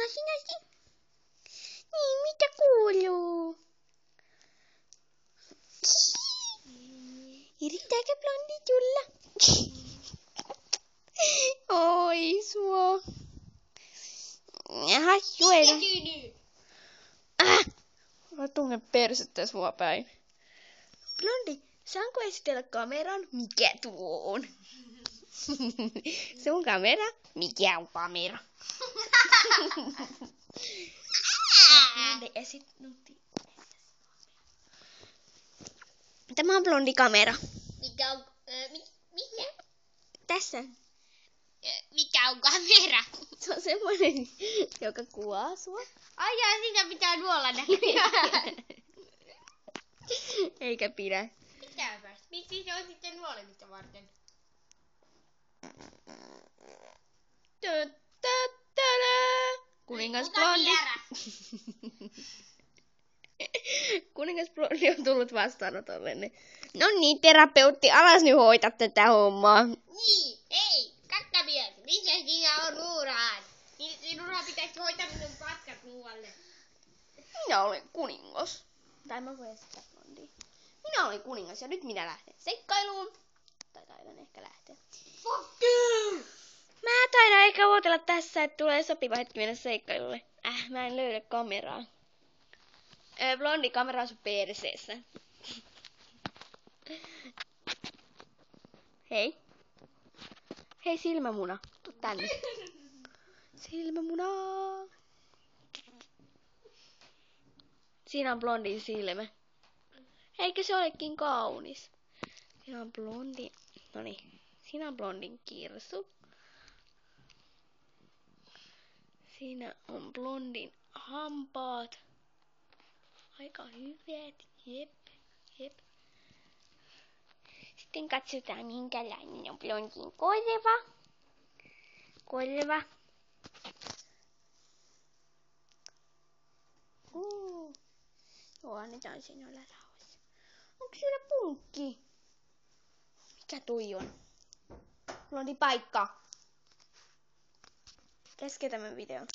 sinä. Niin, mitä kuuluu? Yrittääkö blondi tulla? Oi sua. Hassu ero. Mä tungen persettä sua päin. Blondi, saanko esitellä kameran? Mikä tuo on? Sun kamera? Mikä on kamera? Tämä on blondi kamera. Mikä on... mikä? Tässä. Mikä on kamera? Se on semmoinen, joka kuvaa sua. Ai jaa, siinä pitää nuolla näkyä. Eikä pidä. Pitääpäs. Miksi se on sitten nuolemista varten? Kuningas blondi. Kuningas blondi on tullut vastaanotollenne. No niin, terapeutti, alas nyt hoita tätä hommaa. Niin, ei, kakkamies, missä sinä on Nuuraan? Nuuraan pitäisi hoitaa minun patkat muualle. Minä olen kuningas. Tai mä voin esittää blondia. Minä olen kuningas ja nyt minä lähden seikkailuun. Tai taidan ehkä lähteä. Fuck you! Mä taidan ehkä odotella tässä, että tulee sopiva hetki mennä seikkailulle. Mä en löydä kameraa. Blondi kamera on sun perseessä. Hei. Hei silmämuna. Tuu tänne. Silmämuna. Siinä on blondin silmä. Eikö se olekin kaunis? Siinä on blondi. Noniin. Siinä on blondin kirsu. Siinä on blondin hampaat. Aika hyvät. Jep. Jep. Sitten katsotaan minkälainen on blondin korva. Korva. Joo, annetaan sen olla rauhassa. Onko siellä punkki? Mikä toi on? Blondi paikka. Keskeytämme videon.